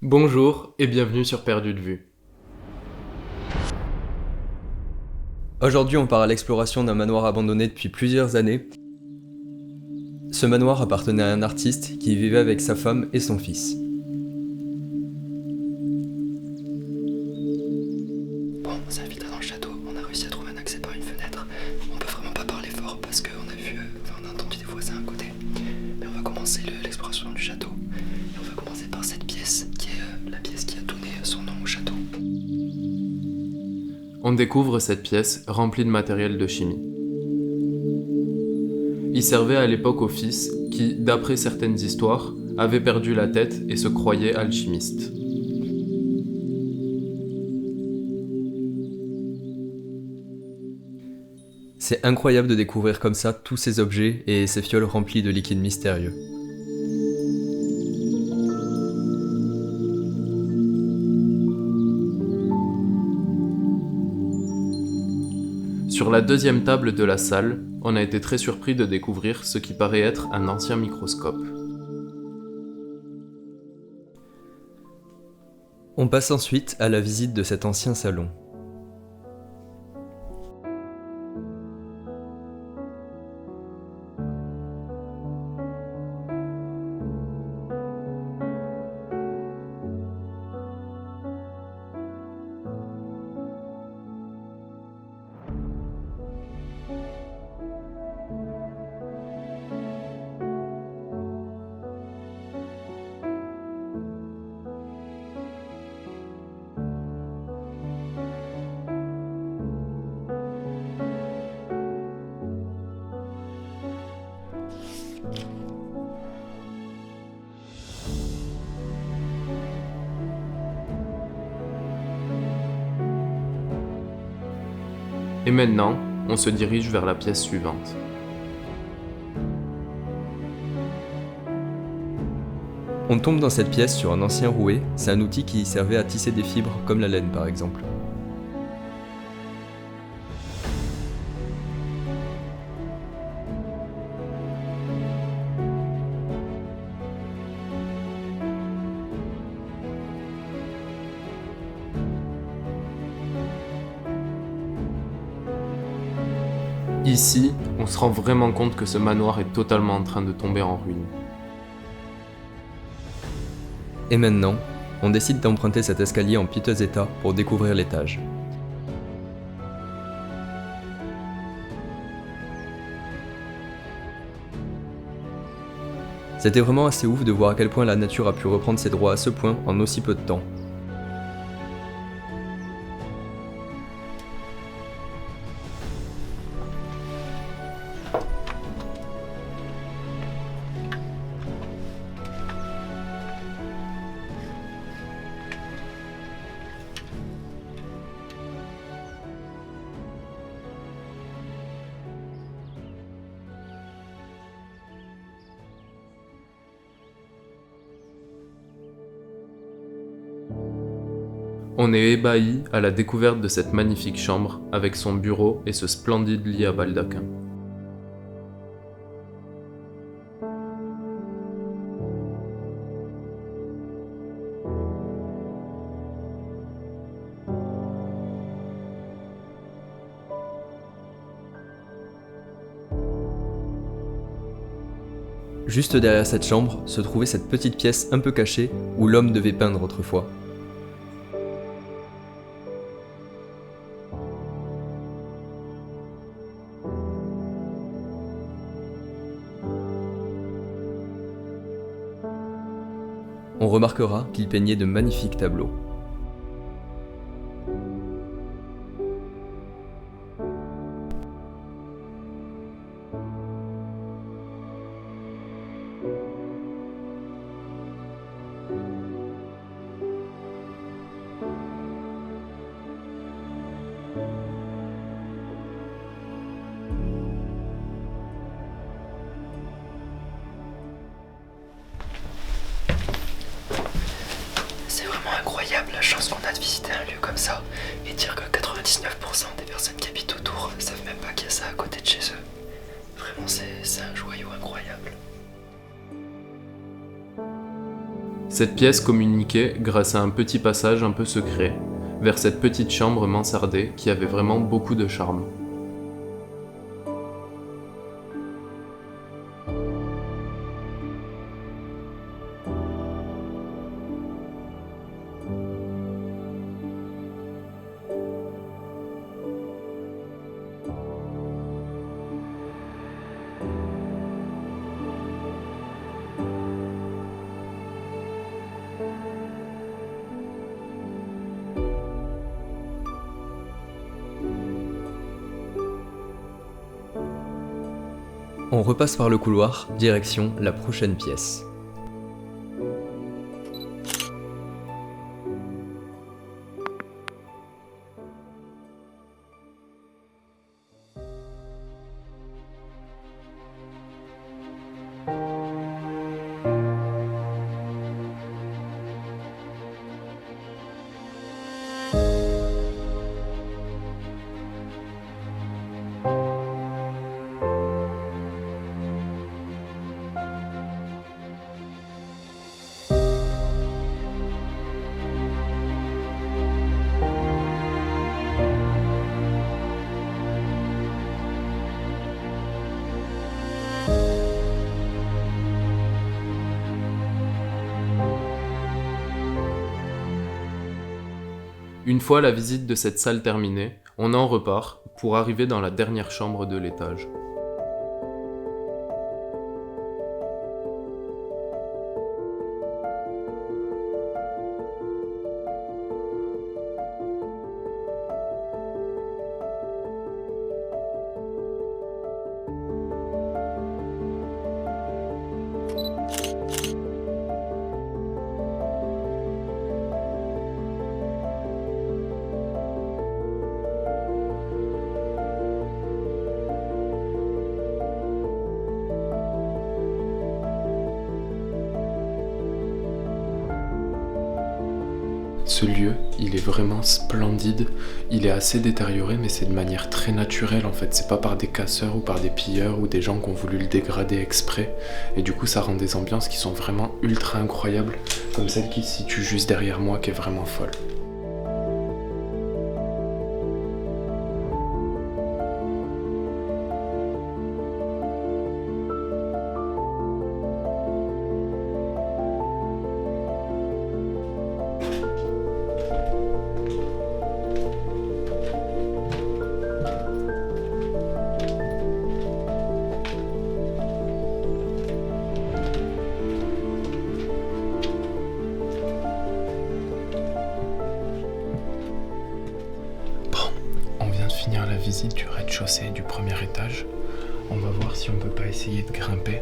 Bonjour et bienvenue sur Perdu de vue. Aujourd'hui, on part à l'exploration d'un manoir abandonné depuis plusieurs années. Ce manoir appartenait à un artiste qui y vivait avec sa femme et son fils. Bon, on s'est infiltré dans le château, on a réussi à trouver un accès par une fenêtre. On peut vraiment pas parler fort parce qu'on a vu, on a entendu des voisins à côté. Mais on va commencer l'exploration du château. Et on va commencer par cette pièce qui est la pièce qui a donné son nom au château. On découvre cette pièce remplie de matériel de chimie. Il servait à l'époque au fils qui, d'après certaines histoires, avait perdu la tête et se croyait alchimiste. C'est incroyable de découvrir comme ça tous ces objets et ces fioles remplies de liquides mystérieux. Sur la deuxième table de la salle, on a été très surpris de découvrir ce qui paraît être un ancien microscope. On passe ensuite à la visite de cet ancien salon. Et maintenant, on se dirige vers la pièce suivante. On tombe dans cette pièce sur un ancien rouet, c'est un outil qui servait à tisser des fibres comme la laine par exemple. Ici, on se rend vraiment compte que ce manoir est totalement en train de tomber en ruine. Et maintenant, on décide d'emprunter cet escalier en piteux état pour découvrir l'étage. C'était vraiment assez ouf de voir à quel point la nature a pu reprendre ses droits à ce point en aussi peu de temps. On est ébahi à la découverte de cette magnifique chambre avec son bureau et ce splendide lit à baldaquin. Juste derrière cette chambre se trouvait cette petite pièce un peu cachée où l'homme devait peindre autrefois. On remarquera qu'il peignait de magnifiques tableaux. C'est vraiment incroyable la chance qu'on a de visiter un lieu comme ça et dire que 99% des personnes qui habitent autour savent même pas qu'il y a ça à côté de chez eux. Vraiment, c'est un joyau incroyable. Cette pièce communiquait, grâce à un petit passage un peu secret, vers cette petite chambre mansardée qui avait vraiment beaucoup de charme. On repasse par le couloir, direction la prochaine pièce. Une fois la visite de cette salle terminée, on en repart pour arriver dans la dernière chambre de l'étage. Ce lieu, il est vraiment splendide, il est assez détérioré mais c'est de manière très naturelle en fait, c'est pas par des casseurs ou par des pilleurs ou des gens qui ont voulu le dégrader exprès et du coup ça rend des ambiances qui sont vraiment ultra incroyables, comme celle qui se situe juste derrière moi qui est vraiment folle. Finir la visite du rez-de-chaussée du premier étage. On va voir si on peut pas essayer de grimper,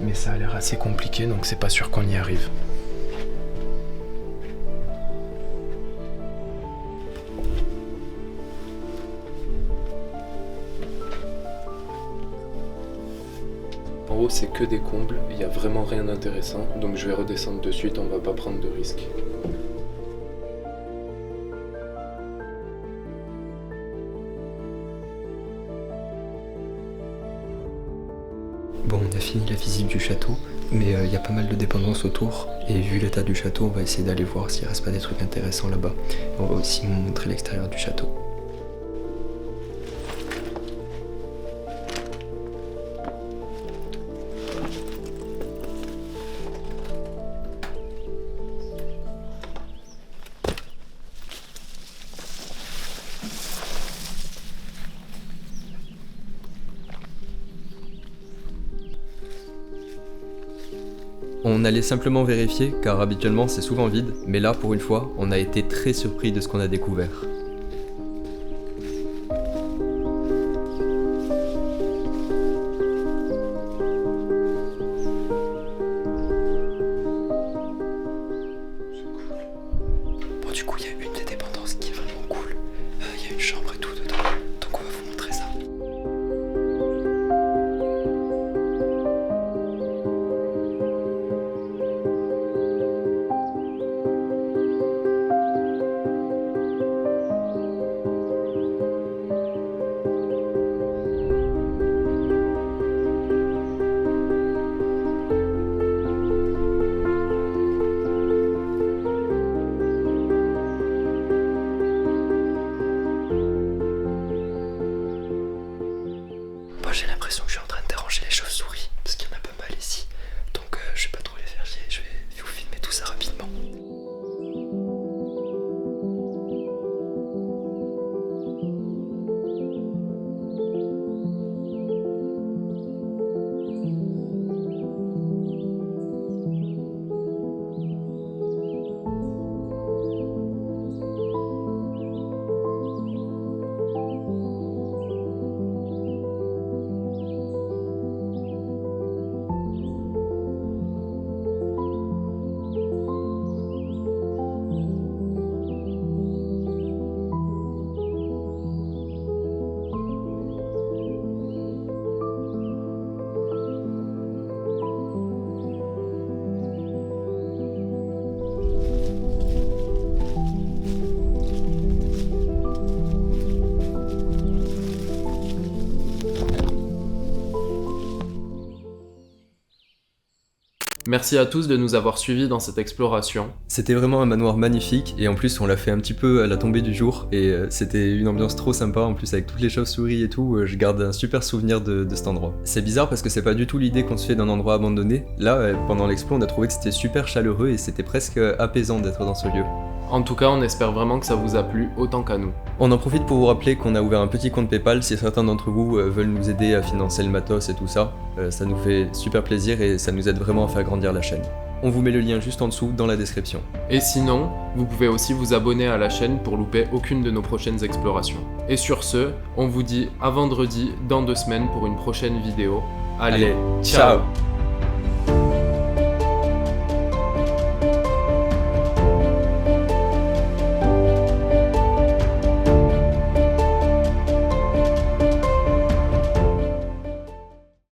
mais ça a l'air assez compliqué donc c'est pas sûr qu'on y arrive. En haut c'est que des combles, il y a vraiment rien d'intéressant donc je vais redescendre de suite, on va pas prendre de risques. Bon, on a fini la visite du château, mais il y a pas mal de dépendances autour, et vu l'état du château, on va essayer d'aller voir s'il reste pas des trucs intéressants là-bas. On va aussi vous montrer l'extérieur du château. On allait simplement vérifier, car habituellement c'est souvent vide, mais là pour une fois, on a été très surpris de ce qu'on a découvert. Bon, du coup, il y a une des dépendances qui est vraiment cool. Il y a une chambre et tout dedans, donc on va vous montrer ça. l'impression que je suis en train de déranger les chauves-souris, parce qu'il y en a pas mal ici. Donc je vais pas trop les faire chier, je vais vous filmer tout ça rapidement. Merci à tous de nous avoir suivis dans cette exploration. C'était vraiment un manoir magnifique et en plus on l'a fait un petit peu à la tombée du jour et c'était une ambiance trop sympa en plus avec toutes les chauves-souris et tout, je garde un super souvenir de cet endroit. C'est bizarre parce que c'est pas du tout l'idée qu'on se fait d'un endroit abandonné. Là, pendant l'explo, on a trouvé que c'était super chaleureux et c'était presque apaisant d'être dans ce lieu. En tout cas, on espère vraiment que ça vous a plu autant qu'à nous. On en profite pour vous rappeler qu'on a ouvert un petit compte PayPal si certains d'entre vous veulent nous aider à financer le matos et tout ça. Ça nous fait super plaisir et ça nous aide vraiment à faire grandir la chaîne. On vous met le lien juste en dessous dans la description. Et sinon, vous pouvez aussi vous abonner à la chaîne pour louper aucune de nos prochaines explorations. Et sur ce, on vous dit à vendredi dans 2 semaines pour une prochaine vidéo. Allez, ciao.